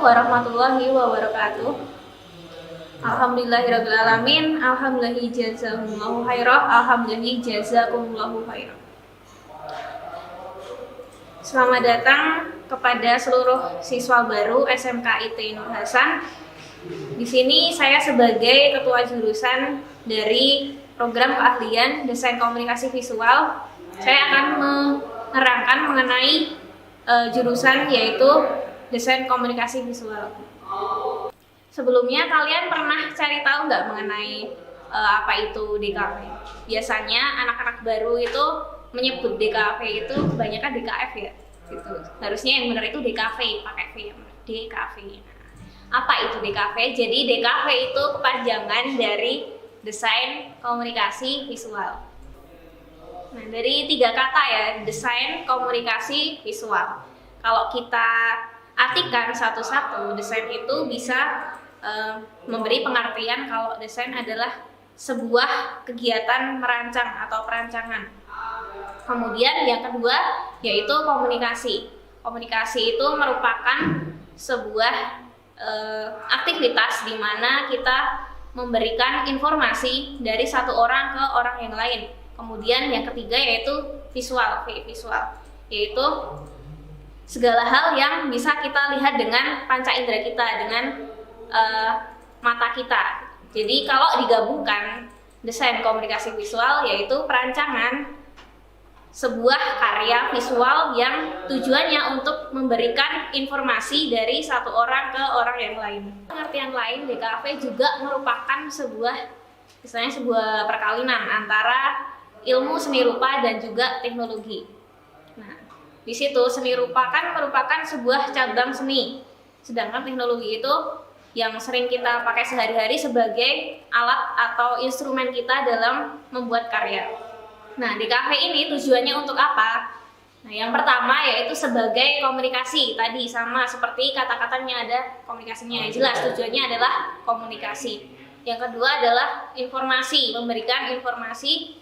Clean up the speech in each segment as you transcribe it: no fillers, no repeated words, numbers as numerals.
warahmatullahi wabarakatuh. Alhamdulillahirrabbilalamin. Alhamdulillahi jazakumullahu khairah. Alhamdulillahi jazakumullahu khairah. Selamat datang kepada seluruh siswa baru SMK IT Nur Hasan. Di sini saya sebagai ketua jurusan dari program keahlian desain komunikasi visual. Saya akan menerangkan mengenai jurusan yaitu desain komunikasi visual. Sebelumnya kalian pernah cari tahu nggak mengenai apa itu DKV? Biasanya anak-anak baru itu menyebut DKV itu kebanyakan DKF ya. Gitu. Harusnya yang benar itu DKV, pakai V, DKV. Apa itu DKV? Jadi DKV itu kepanjangan dari desain komunikasi visual. Nah, dari 3 kata ya, desain komunikasi visual. Kalau kita artikan satu-satu, desain itu bisa memberi pengertian kalau desain adalah sebuah kegiatan merancang atau perancangan. Kemudian yang kedua yaitu komunikasi. Komunikasi itu merupakan sebuah aktivitas di mana kita memberikan informasi dari satu orang ke orang yang lain. Kemudian yang ketiga yaitu visual, visual, yaitu segala hal yang bisa kita lihat dengan panca indera kita, dengan mata kita. Jadi kalau digabungkan desain komunikasi visual yaitu perancangan sebuah karya visual yang tujuannya untuk memberikan informasi dari satu orang ke orang yang lain. Pengertian lain, DKV juga merupakan sebuah perkawinan antara ilmu seni rupa dan juga teknologi. Nah, di situ seni rupa kan merupakan sebuah cabang seni, sedangkan teknologi itu yang sering kita pakai sehari-hari sebagai alat atau instrumen kita dalam membuat karya. Nah, DKV ini tujuannya untuk apa? Nah, yang pertama yaitu sebagai komunikasi. Tadi sama seperti kata-katanya ada komunikasinya, jelas tujuannya adalah komunikasi. Yang kedua adalah informasi, memberikan informasi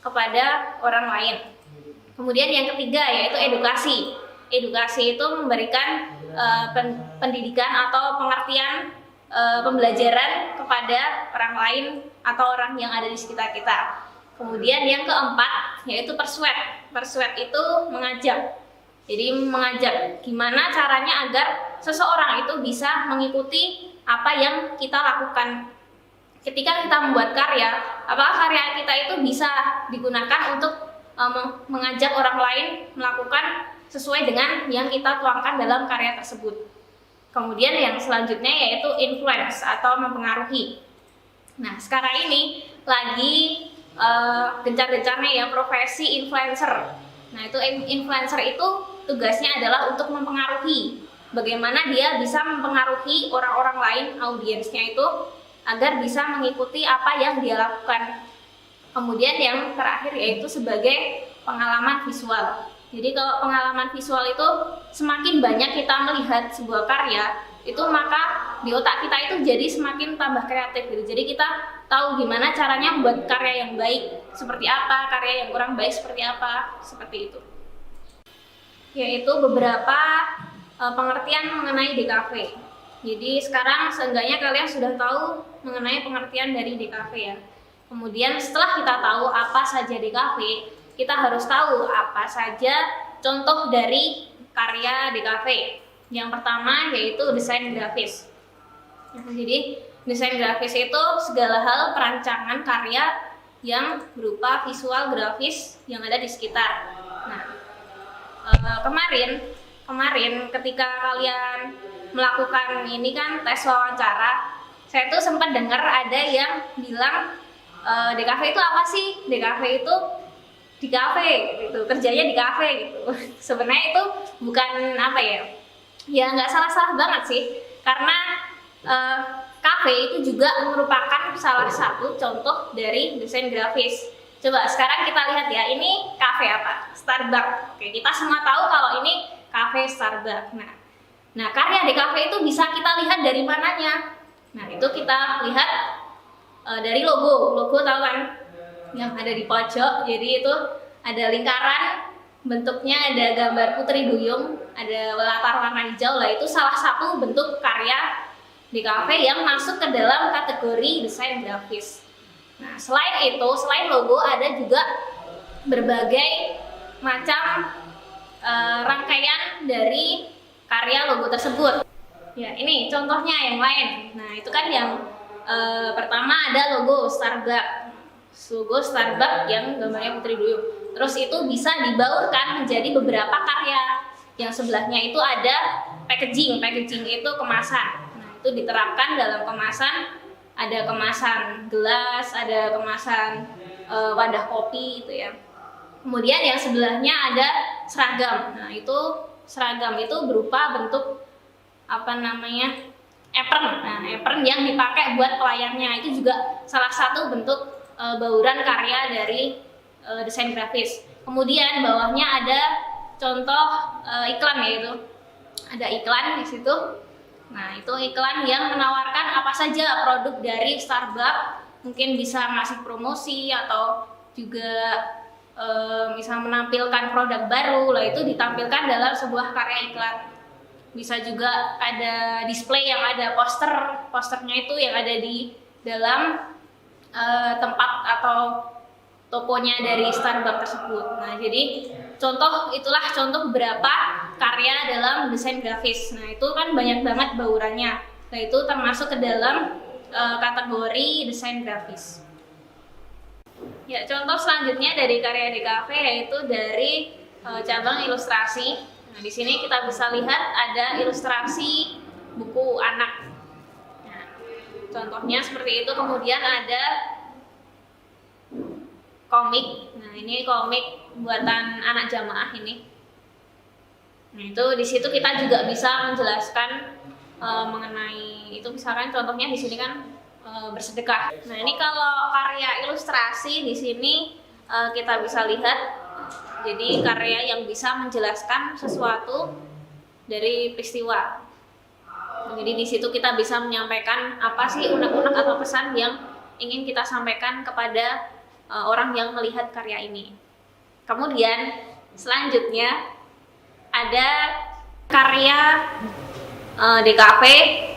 kepada orang lain. Kemudian yang ketiga yaitu edukasi. Edukasi itu memberikan pendidikan atau pengertian pembelajaran kepada orang lain atau orang yang ada di sekitar kita. Kemudian yang keempat yaitu persuade. Persuade itu mengajak. Jadi mengajak gimana caranya agar seseorang itu bisa mengikuti apa yang kita lakukan. Ketika kita membuat karya, apakah karya kita itu bisa digunakan untuk mengajak orang lain melakukan sesuai dengan yang kita tuangkan dalam karya tersebut. Kemudian yang selanjutnya yaitu influence atau mempengaruhi. Nah, sekarang ini lagi gencar-gencarnya ya profesi influencer. Nah, itu influencer itu tugasnya adalah untuk mempengaruhi. Bagaimana dia bisa mempengaruhi orang-orang lain, audiensnya itu agar bisa mengikuti apa yang dia lakukan. Kemudian yang terakhir yaitu sebagai pengalaman visual. Jadi kalau pengalaman visual itu semakin banyak kita melihat sebuah karya, itu maka di otak kita itu jadi semakin tambah kreatif gitu. Jadi kita tahu gimana caranya membuat karya yang baik seperti apa, karya yang kurang baik seperti apa, seperti itu. Yaitu beberapa pengertian mengenai DKV. Jadi sekarang seenggaknya kalian sudah tahu mengenai pengertian dari DKV ya. Kemudian setelah kita tahu apa saja DKV, kita harus tahu apa saja contoh dari karya DKV. Yang pertama yaitu desain grafis. Jadi desain grafis itu segala hal perancangan karya yang berupa visual grafis yang ada di sekitar. Nah, kemarin ketika kalian melakukan ini kan tes wawancara, saya tuh sempat dengar ada yang bilang DKV itu apa sih? DKV itu di kafe gitu, kerjanya di kafe gitu. Sebenarnya itu bukan apa ya? Ya nggak salah-salah banget sih, karena kafe itu juga merupakan salah satu contoh dari desain grafis. Coba sekarang kita lihat ya, ini kafe apa? Starbucks. Oke, kita semua tahu kalau ini kafe Starbucks. Nah, karya di kafe itu bisa kita lihat dari mananya? Nah, itu kita lihat dari logo tahu kan? Yang ada di pojok. Jadi itu ada lingkaran, bentuknya ada gambar putri duyung, ada latar warna hijau lah, itu salah satu bentuk karya DKV yang masuk ke dalam kategori desain grafis. Nah, selain itu, selain logo ada juga berbagai macam rangkaian dari karya logo tersebut. Ya, ini contohnya yang lain. Nah, itu kan yang pertama ada logo Starbucks. Logo Starbucks yang gambarnya putri duyung. Terus itu bisa dibaurkan menjadi beberapa karya. Yang sebelahnya itu ada packaging. Packaging itu kemasan. Nah, itu diterapkan dalam kemasan. Ada kemasan gelas, ada kemasan wadah kopi gitu ya. Kemudian yang sebelahnya ada seragam. Nah, itu seragam itu berupa bentuk apron. Nah, apron yang dipakai buat pelayannya itu juga salah satu bentuk bauran karya dari desain grafis. Kemudian bawahnya ada contoh iklan, yaitu ada iklan di situ. Nah, itu iklan yang menawarkan apa saja produk dari Starbucks, mungkin bisa ngasih promosi atau juga misal menampilkan produk baru lah, itu ditampilkan dalam sebuah karya iklan. Bisa juga ada display yang ada posternya itu yang ada di dalam tempat atau tokonya dari Starbucks tersebut. Nah, jadi itulah contoh beberapa karya dalam desain grafis. Nah, itu kan banyak banget baurannya. Nah, itu termasuk ke dalam kategori desain grafis. Ya, contoh selanjutnya dari karya DKV yaitu dari cabang ilustrasi. Nah, di sini kita bisa lihat ada ilustrasi buku anak. Nah, contohnya seperti itu. Kemudian ada komik. Nah, ini komik buatan anak jamaah ini. Nah, itu di situ kita juga bisa menjelaskan mengenai itu, misalkan contohnya di sini kan bersedekah. Nah, ini kalau karya ilustrasi di sini kita bisa lihat, jadi karya yang bisa menjelaskan sesuatu dari peristiwa. Jadi di situ kita bisa menyampaikan apa sih unek-unek atau pesan yang ingin kita sampaikan kepada orang yang melihat karya ini. Kemudian selanjutnya ada karya DKV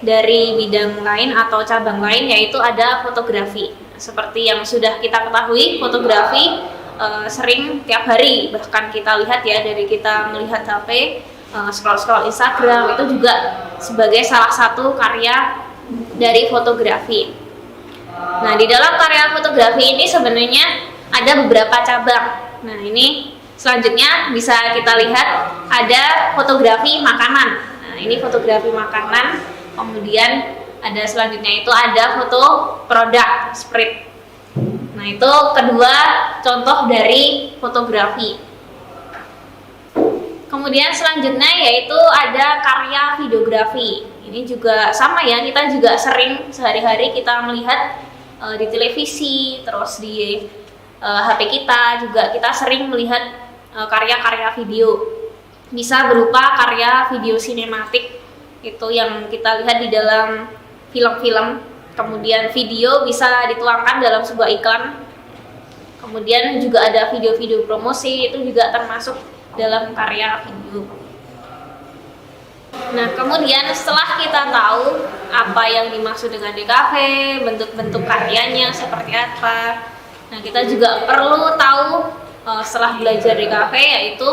dari bidang lain atau cabang lain, yaitu ada fotografi. Seperti yang sudah kita ketahui, fotografi sering tiap hari, bahkan kita lihat ya, dari kita melihat HP, scroll Instagram, itu juga sebagai salah satu karya dari fotografi. Nah, di dalam karya fotografi ini sebenarnya ada beberapa cabang. Nah, ini selanjutnya bisa kita lihat ada fotografi makanan. Nah, ini fotografi makanan. Kemudian ada selanjutnya itu ada foto produk, spread. Nah, itu kedua contoh dari fotografi. Kemudian selanjutnya yaitu ada karya videografi. Ini juga sama ya, kita juga sering sehari-hari kita melihat di televisi, terus di HP kita juga kita sering melihat karya-karya video. Bisa berupa karya video sinematik, itu yang kita lihat di dalam film-film. Kemudian video bisa dituangkan dalam sebuah iklan. Kemudian juga ada video-video promosi, itu juga termasuk dalam karya video. Nah, kemudian setelah kita tahu apa yang dimaksud dengan DKV, bentuk-bentuk karyanya seperti apa, nah kita juga perlu tahu setelah belajar DKV, yaitu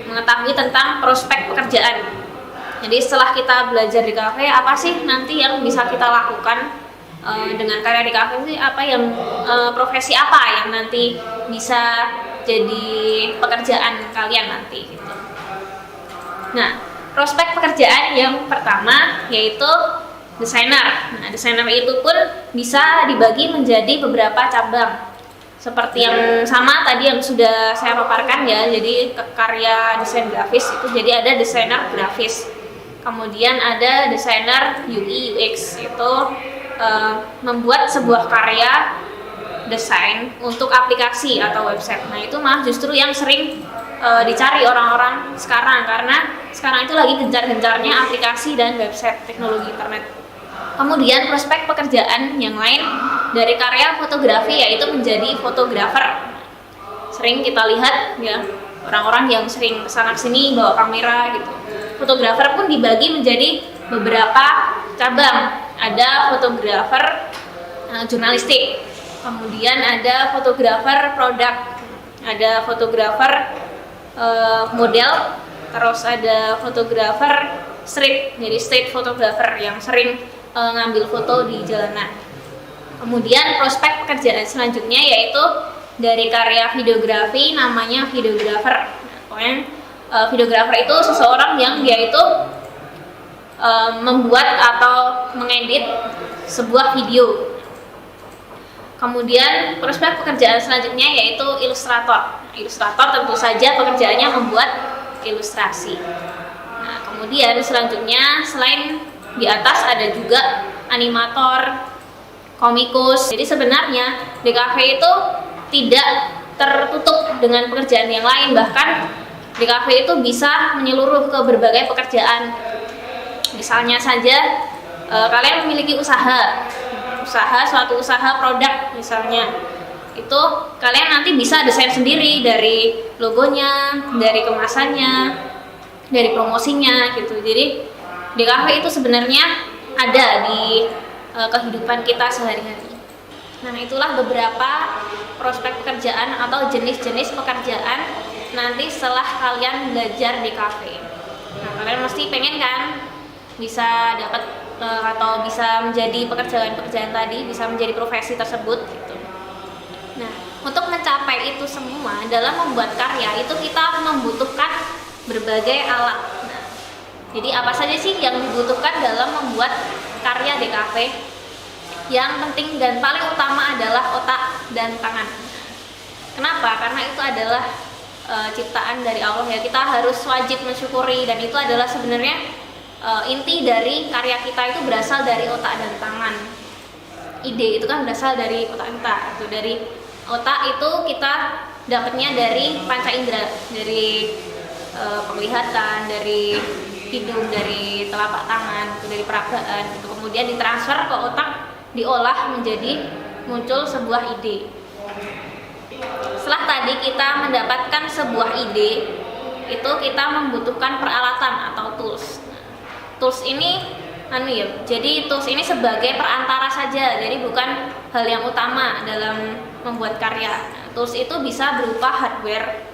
mengetahui tentang prospek pekerjaan. Jadi setelah kita belajar DKV, apa sih nanti yang bisa kita lakukan dengan karya DKV ini, apa yang profesi apa yang nanti bisa jadi pekerjaan kalian nanti gitu. Nah, prospek pekerjaan yang pertama yaitu desainer. Nah, desainer itu pun bisa dibagi menjadi beberapa cabang. Seperti yang sama tadi yang sudah saya paparkan ya, jadi karya desain grafis itu jadi ada desainer grafis. Kemudian ada desainer UI UX, itu membuat sebuah karya desain untuk aplikasi atau website. Nah, itu malah justru yang sering dicari orang-orang sekarang, karena sekarang itu lagi gencar-gencarnya aplikasi dan website teknologi internet. Kemudian prospek pekerjaan yang lain dari karya fotografi yaitu menjadi fotografer. Sering kita lihat ya, orang-orang yang sering kesana sini bawa kamera gitu. Fotografer pun dibagi menjadi beberapa cabang. Ada fotografer jurnalistik, kemudian ada fotografer produk, ada fotografer model, terus ada fotografer street, jadi street photographer yang sering ngambil foto di jalanan. Kemudian prospek pekerjaan selanjutnya yaitu dari karya videografi namanya videografer. Pokoknya videografer itu seseorang yang dia itu membuat atau mengedit sebuah video. Kemudian prospek pekerjaan selanjutnya yaitu ilustrator. Ilustrator tentu saja pekerjaannya membuat ilustrasi. Nah, kemudian selanjutnya selain di atas ada juga animator, komikus. Jadi sebenarnya DKV itu tidak tertutup dengan pekerjaan yang lain, bahkan DKV itu bisa menyeluruh ke berbagai pekerjaan. Misalnya saja kalian memiliki suatu usaha produk misalnya, itu kalian nanti bisa desain sendiri dari logonya, dari kemasannya, dari promosinya gitu. Jadi DKV itu sebenarnya ada di kehidupan kita sehari-hari. Nah, itulah beberapa prospek pekerjaan atau jenis-jenis pekerjaan nanti setelah kalian belajar DKV. Nah, kalian mesti pengen kan bisa dapat atau bisa menjadi pekerjaan-pekerjaan tadi, bisa menjadi profesi tersebut gitu. Nah, untuk mencapai itu semua dalam membuat karya itu kita membutuhkan berbagai alat. Nah, jadi apa saja sih yang dibutuhkan dalam membuat karya DKV? Yang penting dan paling utama adalah otak dan tangan. Kenapa? Karena itu adalah ciptaan dari Allah ya. Kita harus wajib mensyukuri, dan itu adalah sebenarnya inti dari karya kita itu berasal dari otak dan tangan. Ide itu kan berasal dari otak kita. Itu dari otak itu kita dapatnya dari panca indera, dari penglihatan, dari hidung, dari telapak tangan, dari peragaan. Itu kemudian ditransfer ke otak, diolah menjadi muncul sebuah ide. Setelah tadi kita mendapatkan sebuah ide, itu kita membutuhkan peralatan atau tools. Tools ini jadi tools ini sebagai perantara saja, jadi bukan hal yang utama dalam membuat karya. Tools itu bisa berupa hardware.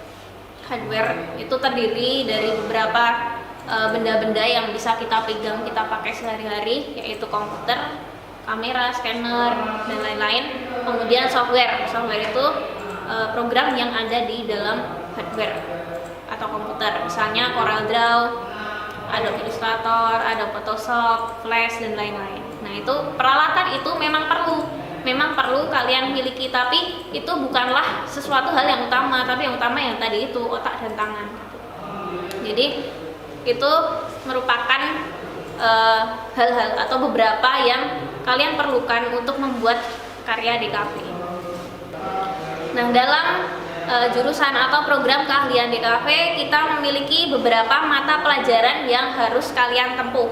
Hardware itu terdiri dari beberapa benda-benda yang bisa kita pegang, kita pakai sehari-hari, yaitu komputer, kamera, scanner, dan lain-lain. Kemudian software. Software itu program yang ada di dalam hardware atau komputer, misalnya CorelDRAW, Adobe Illustrator, Adobe Photoshop, Flash, dan lain-lain. Nah, itu peralatan itu memang perlu kalian miliki, tapi itu bukanlah sesuatu hal yang utama, tapi yang utama yang tadi itu otak dan tangan. Jadi itu merupakan hal-hal atau beberapa yang kalian perlukan untuk membuat karya DKV. Nah, dalam jurusan atau program keahlian DKV kita memiliki beberapa mata pelajaran yang harus kalian tempuh.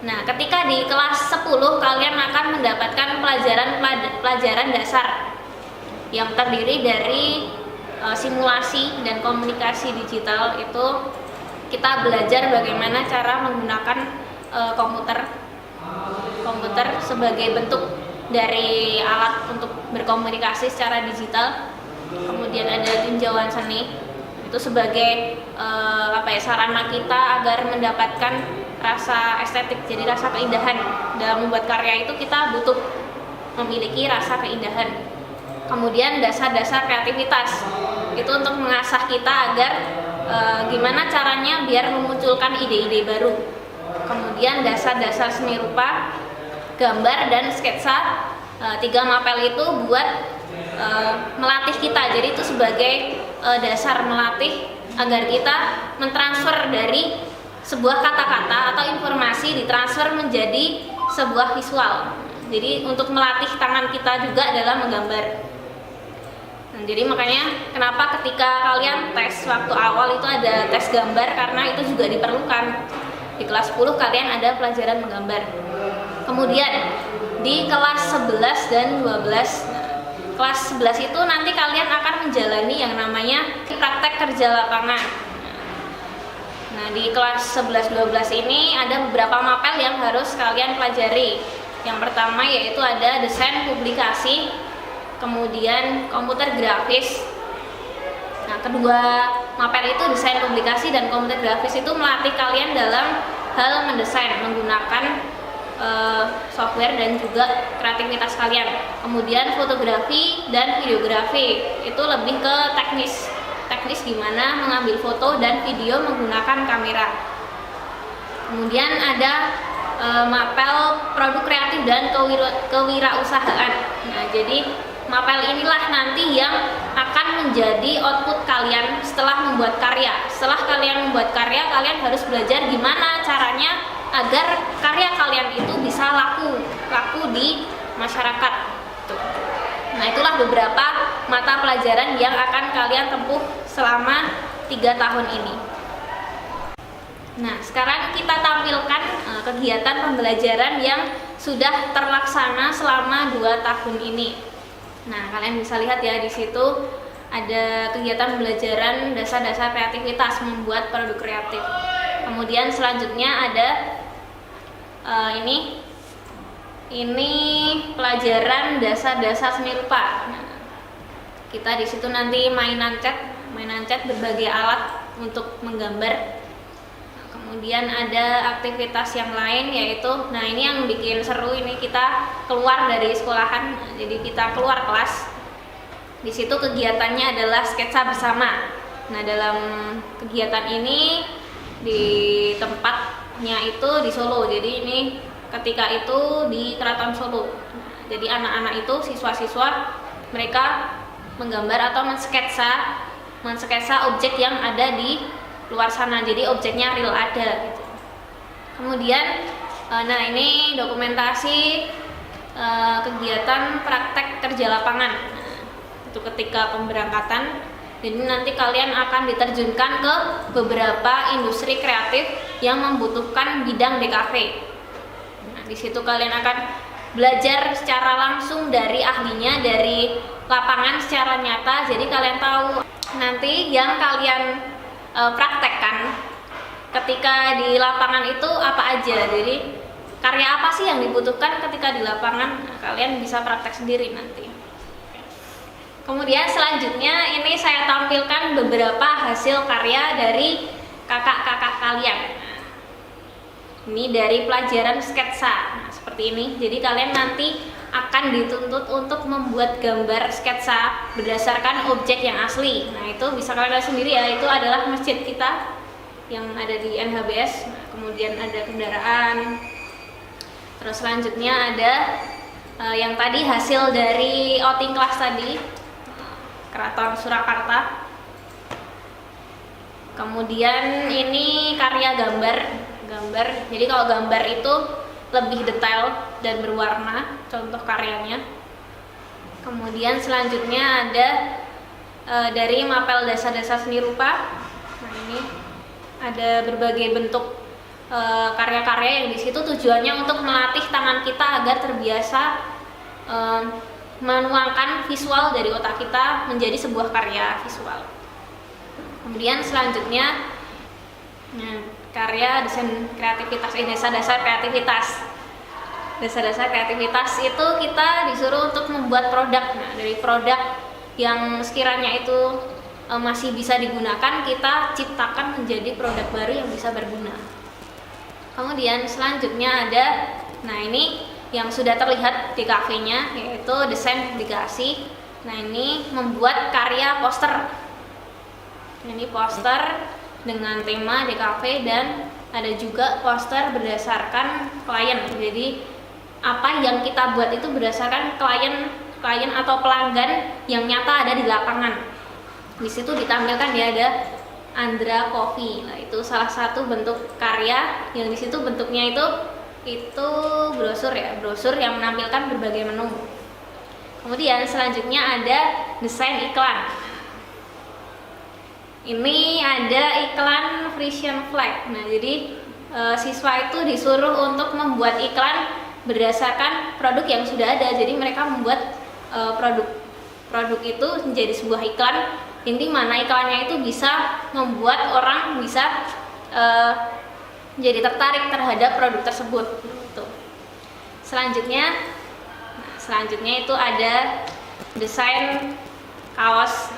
Nah, ketika di kelas 10 kalian akan mendapatkan pelajaran dasar yang terdiri dari simulasi dan komunikasi digital. Itu kita belajar bagaimana cara menggunakan komputer sebagai bentuk dari alat untuk berkomunikasi secara digital. Kemudian ada tinjauan seni, itu sebagai sarana kita agar mendapatkan rasa estetik, jadi rasa keindahan. Dalam membuat karya itu kita butuh memiliki rasa keindahan. Kemudian dasar-dasar kreativitas, itu untuk mengasah kita agar gimana caranya biar memunculkan ide-ide baru. Kemudian dasar-dasar seni rupa, gambar, dan sketsa. 3 mapel itu buat melatih kita, jadi itu sebagai dasar melatih agar kita mentransfer dari sebuah kata-kata atau informasi ditransfer menjadi sebuah visual. Jadi untuk melatih tangan kita juga dalam menggambar. Nah, jadi makanya kenapa ketika kalian tes waktu awal itu ada tes gambar, karena itu juga diperlukan. Di kelas 10 kalian ada pelajaran menggambar. Kemudian di kelas 11 dan 12, kelas 11 itu nanti kalian akan menjalani yang namanya praktek kerja lapangan. Nah, di kelas 11-12 ini ada beberapa mapel yang harus kalian pelajari. Yang pertama yaitu ada desain publikasi, kemudian komputer grafis. Nah, kedua mapel itu desain publikasi dan komputer grafis itu melatih kalian dalam hal mendesain menggunakan software dan juga kreativitas kalian. Kemudian fotografi dan videografi itu lebih ke teknis gimana mengambil foto dan video menggunakan kamera. Kemudian ada mapel produk kreatif dan kewirausahaan. Nah, jadi mapel inilah nanti yang akan menjadi output kalian setelah membuat karya. Setelah kalian membuat karya, kalian harus belajar gimana caranya agar karya kalian itu bisa laku di masyarakat. Nah, itulah beberapa mata pelajaran yang akan kalian tempuh selama 3 tahun ini. Nah, sekarang kita tampilkan kegiatan pembelajaran yang sudah terlaksana selama 2 tahun ini. Nah, kalian bisa lihat ya, di situ ada kegiatan pembelajaran dasar-dasar kreativitas membuat produk kreatif. Kemudian selanjutnya ada ini pelajaran dasar-dasar seni rupa. Nah, kita di situ nanti mainan cat berbagai alat untuk menggambar. Kemudian ada aktivitas yang lain yaitu, nah ini yang bikin seru, ini kita keluar dari sekolahan, jadi kita keluar kelas. Di situ kegiatannya adalah sketsa bersama. Nah, dalam kegiatan ini di tempatnya itu di Solo, jadi ini ketika itu di Keraton Solo. Jadi anak-anak itu, siswa-siswa, mereka menggambar atau mensketsa objek yang ada di luar sana, jadi objeknya real ada gitu. Kemudian nah ini dokumentasi kegiatan praktek kerja lapangan. Nah, itu ketika pemberangkatan, jadi nanti kalian akan diterjunkan ke beberapa industri kreatif yang membutuhkan bidang DKV. Nah, di situ kalian akan belajar secara langsung dari ahlinya, dari lapangan secara nyata, jadi kalian tahu nanti yang kalian praktekkan ketika di lapangan itu apa aja. Jadi karya apa sih yang dibutuhkan ketika di lapangan, nah, kalian bisa praktek sendiri nanti. Kemudian selanjutnya ini saya tampilkan beberapa hasil karya dari kakak-kakak kalian. Ini dari pelajaran sketsa. Nah, seperti ini. Jadi kalian nanti akan dituntut untuk membuat gambar sketsa berdasarkan objek yang asli. Nah, itu bisa kalian lihat sendiri ya, itu adalah masjid kita yang ada di NHBS. Nah, kemudian ada kendaraan. Terus selanjutnya ada yang tadi hasil dari outing kelas tadi, Keraton Surakarta. Kemudian ini karya gambar. Jadi kalau gambar itu lebih detail dan berwarna, contoh karyanya. Kemudian selanjutnya ada dari mapel dasar-dasar seni rupa. Nah, ini ada berbagai bentuk karya-karya yang di situ tujuannya untuk melatih tangan kita agar terbiasa menuangkan visual dari otak kita menjadi sebuah karya visual. Kemudian selanjutnya karya desain kreativitas, dasar-dasar kreativitas. Dasar-dasar kreativitas itu kita disuruh untuk membuat produk. Nah, dari produk yang sekiranya itu masih bisa digunakan, kita ciptakan menjadi produk baru yang bisa berguna. Kemudian selanjutnya ada, nah ini yang sudah terlihat di kafenya, yaitu desain publikasi. Nah, ini membuat karya poster. Ini poster dengan tema DKV dan ada juga poster berdasarkan klien. Jadi apa yang kita buat itu berdasarkan klien atau pelanggan yang nyata ada di lapangan. Di situ ditampilkan dia ada Andra Coffee. Nah, itu salah satu bentuk karya yang di situ bentuknya itu brosur ya, brosur yang menampilkan berbagai menu. Kemudian selanjutnya ada desain iklan. Ini ada iklan Frisian Flag. Nah, jadi siswa itu disuruh untuk membuat iklan berdasarkan produk yang sudah ada. Jadi mereka membuat produk produk itu menjadi sebuah iklan yang dimana iklannya itu bisa membuat orang bisa jadi tertarik terhadap produk tersebut. Tuh. Selanjutnya itu ada desain kaos,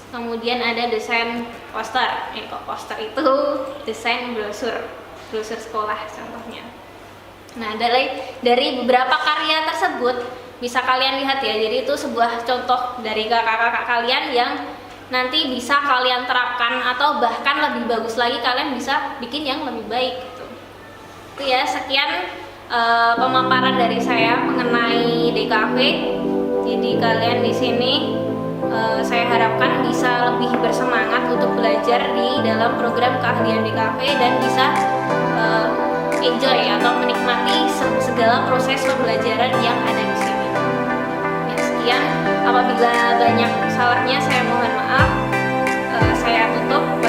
kemudian ada desain poster. Kok poster itu desain brosur sekolah contohnya. Nah, dari beberapa karya tersebut bisa kalian lihat ya. Jadi itu sebuah contoh dari kakak-kakak kalian yang nanti bisa kalian terapkan atau bahkan lebih bagus lagi kalian bisa bikin yang lebih baik gitu. Itu ya, sekian pemaparan dari saya mengenai DKV. Jadi kalian di sini saya harapkan bisa lebih bersemangat untuk belajar di dalam program keahlian DKV dan bisa enjoy atau menikmati segala proses pembelajaran yang ada di sini. Ya, sekian. Apabila banyak salahnya saya mohon maaf. Saya tutup.